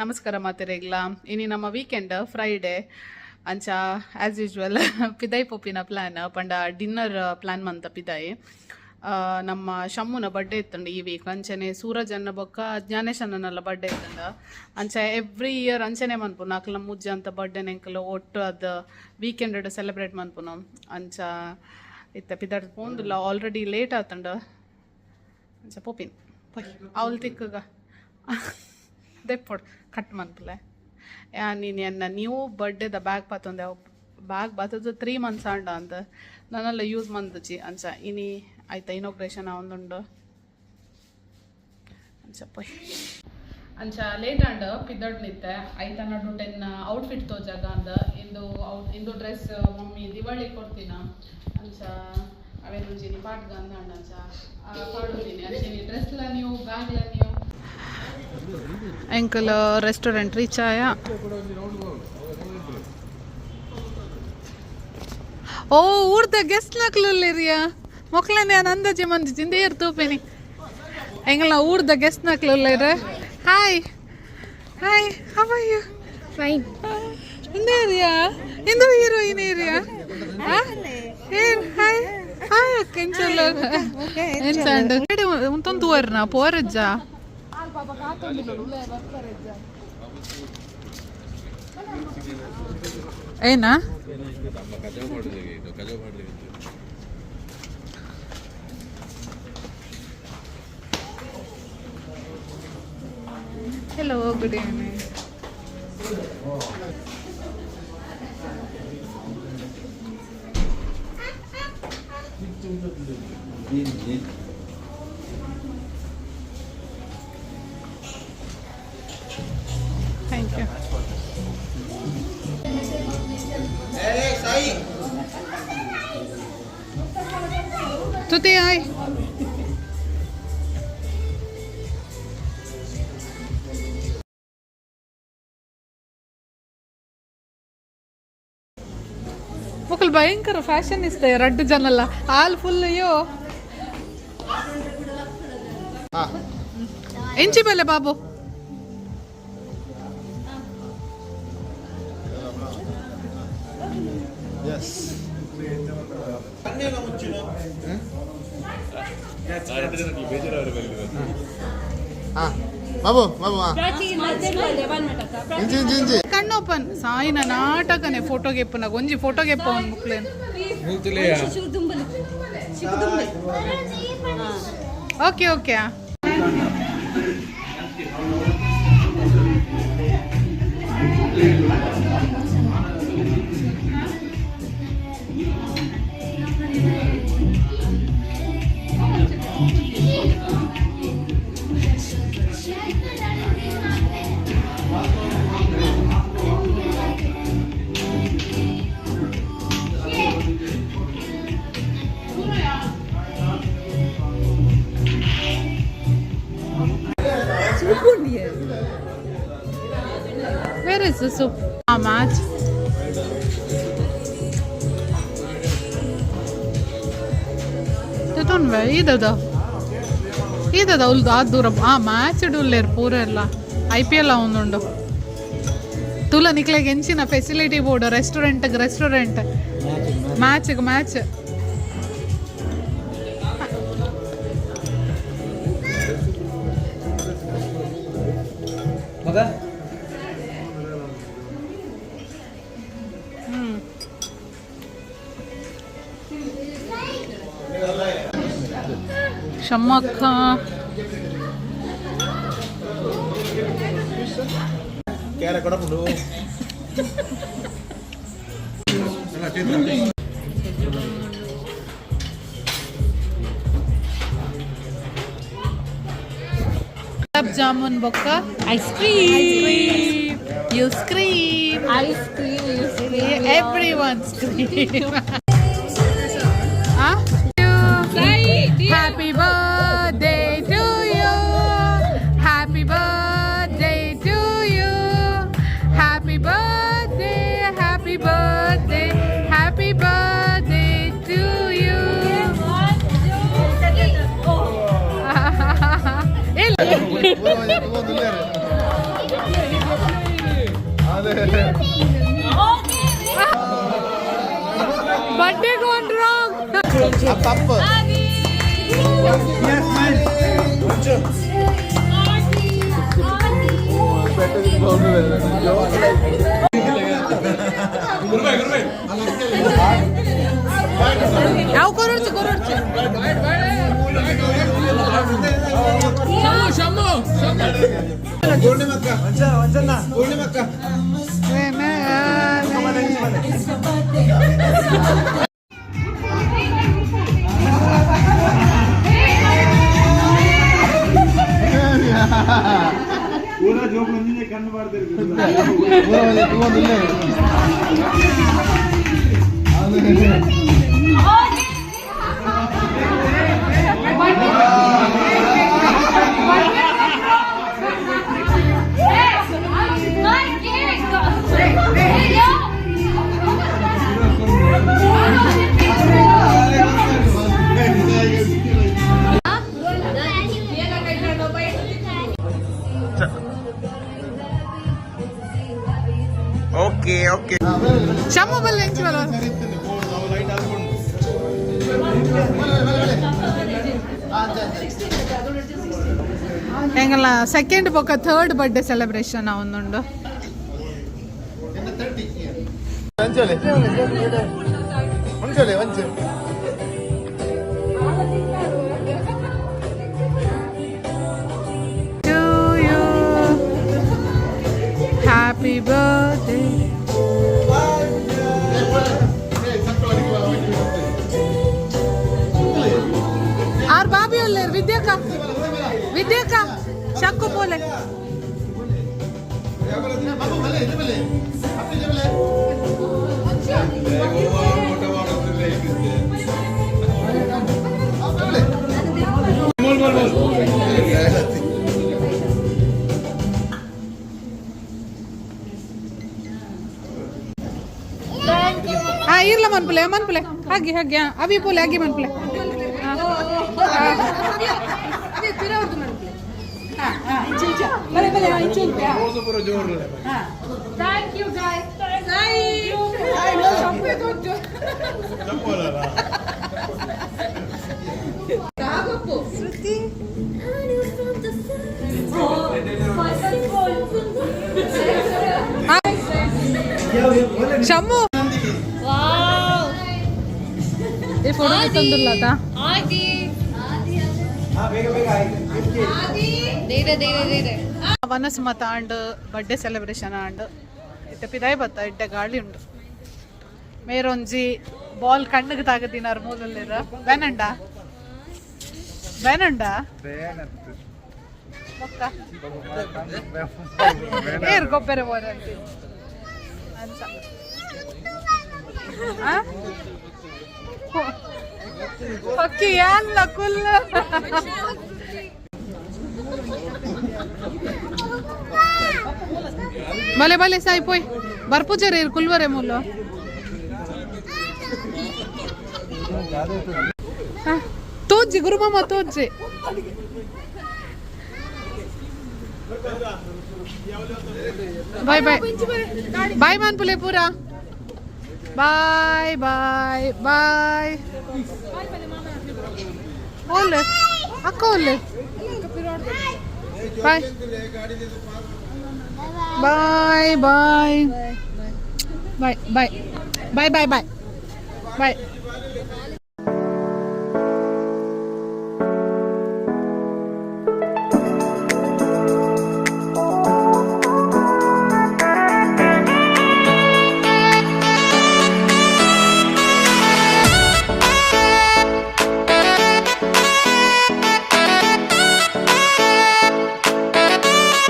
ನಮಸ್ಕಾರ ಮಾತೆರೆಗ್ಲ ಇನಿ ನಮ್ಮ ವೀಕೆಂಡ್ ಫ್ರೈಡೇ ಅಂಚ ಆ್ಯಸ್ ಯೂಶ್ವಲ್ ಪಿದಾಯಿ ಪೊಪ್ಪಿನ ಪ್ಲ್ಯಾನ್ ಪಂಡ ಡಿನ್ನರ್ ಪ್ಲ್ಯಾನ್ ಮಂತ ಪಿದಾಯಿ ನಮ್ಮ ಶಮ್ಮುನ ಬರ್ಡೇ ಇತ್ತಂಡು ಈ ವೀಕ್ ಅಂಚನೆ ಸೂರಜ್ ಅನ್ನ ಬೊಕ್ಕ ಜ್ಞಾನೇಶ್ ಅನ್ನನೆಲ್ಲ ಬರ್ಡೇ ಇತ್ತಂಡ ಅಂಚ ಎವ್ರಿ ಇಯರ್ ಅಂಚನೆ ಮನ್ಪುನು ಅಕ್ಲ ಮುಜ್ಜ ಅಂತ ಬರ್ಡೇ ನೆಂಕಲು ಒಟ್ಟು ಅದು ವೀಕೆಂಡ್ ಸೆಲೆಬ್ರೇಟ್ ಮನ್ಪುನು ಅಂಚ ಇತ್ತ ಪಿದಾಡ್ ಪೋಂದುಲ್ಲ ಆಲ್ರೆಡಿ ಲೇಟ್ ಆತಂಡ ಅಂಚ ಪೋಪಿನ್ ಪೊಯ್ ಅವಳು ತಿಕ್ಕಗ ದೆಪ್ಪೊಡು ಕಟ್ ಮನ್ಪುಲೆ ನೀನು ಎನ್ನ ನ್ಯೂ ಬರ್ಡೇದ ಬ್ಯಾಗ್ ಪಾತೊಂದೆ ಬ್ಯಾಗ್ ಬಾತದ್ದು 3 months ಆಂಡ ಅಂತ ನಾನೆಲ್ಲ ಯೂಸ್ ಮಂದುಚಿ ಅಂಚ ಇನಿ ಆಯ್ತಾ ಇನೋಗ್ರೇಷನ್ ಒಂದುಂಡು ಅಂಚ ಪೊಯ್ ಅಂಚ ಲೇಟ್ ಆಂಡ ಪಿದ್ದಡ್ ನಿತ್ತೆ ಆಯ್ತಾ ನಡು 10 ಔಟ್ಫಿಟ್ ತೋಜಾಗ ಅಂದ ಇಂದು ಡ್ರೆಸ್ ಮಮ್ಮಿ ದಿವಾಳಿ ಕೊಡ್ತೀನ ಅಂಚ ಅವೇನು ಪಾಟ್ಗ ಅಂದ ಅಂಚ ಪಾಡುತ್ತೀನಿ ಅಂಚೆ ಡ್ರೆಸ್ಲ ನೀವು ಬ್ಯಾಗ್ಲ ನೀವು ಎಂಕಲ್ ರೆಸ್ಟೋರೆಂಟ್ ರೀಚ್ ಆಯ ಓ ಊರ್ದ ಗೆಸ್ಟ್ ನಕ್ಲುಲ್ಲೇರಿಯಾ ಮೊಕ್ಲನೆ ನಾನು ಅಂದಾಜಿ ಮಂದಿ ಜಿಂದೇರ್ ತೂಪೇನಿ ಎಂಗಲ ಊರ್ದ ಗೆಸ್ಟ್ ನಕ್ಲುಲ್ಲೇರ hi hi how are you fine ಇಂದೇರಿಯಾ ಇಂದು ಹೀರೋಯಿನ್ ಏರಿಯಾ ಏನ್ ಹಾಯ್ ಹಾಯ್ ಕೆಂಚಲ್ಲ ಏನ್ ಸಂಡ ಉಂತೊಂದು ತೂರ್ನ ಪೋರಜ್ಜ ಏನ hello good evening Thank you. Hey, Sai. Tuti ay. ಮಕ್ಕಳು ಭಯಂಕರ ಫ್ಯಾಷನ್ ಇಸ್ತೆ ರಡ್ಡು ಜನಲ್ಲ ಹಾಲ್ ಫುಲ್ ಅಯ್ಯೋ ಎಂಚಿ ಬೆಲೆ ಬಾಬು Yes. ಬಾಬು ಬಾಬು ಕಣ್ಣೋಪನ್ ಸಾಯಿನ ನಾಟಕನೆ ಫೋಟೋಗೆ ಎಪ್ಪನಾಗ ಒಂಜಿ ಫೋಟೋಗೆ ಎಪ್ಪ ಒಂದು ಮುಕ್ಲೇನು okay okay Where is the soup? How much? ಇದದ ಉಲ್ದು ಆ ದೂರ ಮ್ಯಾಚ್ ಉಲ್ಲೇರು ಪೂರ ಎಲ್ಲ IPL ಒಂದುಂಡು ತುಲ ನಿಕ್ಲೆಗೆ ಎಂಚಿನ ಫೆಸಿಲಿಟಿ ಬೋರ್ಡ್ ರೆಸ್ಟೋರೆಂಟ್ ಮ್ಯಾಚ್ಗೆ ಮ್ಯಾಚ್ ಶಮ್ಮಕ್ಕ ಗುಲಾಬ್ ಜಾಮೂನ್ ಬೊಕ್ಕ ice cream you scream ice cream everyone scream Happy birthday to you. Happy birthday to you. Happy birthday, happy birthday, happy birthday to Birthday gone wrong. Yes, man. ಯಾವ ಕೊರಡ್ಚು पूरा जो बंदी ने कन्न मार दे ओके ओके ಶಮ್ಮು ಬಲ್ಲ ಹೆಂಚಿವಲ್ಲ ಹೆಂಗಲ್ಲ ಸೆಕೆಂಡ್ ಬೊಕ್ಕ ಥರ್ಡ್ ಬರ್ಡೇ ಸೆಲೆಬ್ರೇಷನ್ ಒಂದುಂಡು Happy birthday. आर बाबी ओल्ले विद्या का शक्को बोले ಇರ್ಲ ಮನ್ಪುಲೆ ಹಾಗೆ ಅವಿ ಪೋಲೆ ಹಾಗೆ ಮನ್ಪುಲೆ Thank you guys. ಶಮ್ಮು ये फोटो ತಂದಿಲ್ಲ ತಾ आदि दे ವನಸ್ಮತ ಆಂಡ್ ಬರ್ಡೇ ಸೆಲೆಬ್ರೇಷನ್ ಆಂಡ್ ಇತ್ತೆ ಪಿದಾಯ್ ಬತ್ತ ಇಡ್ಡೆ ಗಾಳಿ ಉಂಡು ಮೇರೊಂಜಿ ಬಾಲ್ ಕಣ್ಣಿಗೆ ತಾಗದಿನಾರ ಮೂಲಲ್ಲಿರ ಬೇನಂಡ ಬೊಕ್ಕ ಏರ್ ಗೊಬ್ಬರ ಬೋರಂತಿ ಅನ್ಸ ಓಕೆ ಯಾನ್ಲ ಕುಲ್ಲ भले साई पोई भरपूर रे कुलवरे मुलो तोजी गुरु मामा तोजी बाय बाय बाय मान पुले पूरा बाय बाय बाय ओले अक्का ओले bye bye bye bye bye bye bye bye bye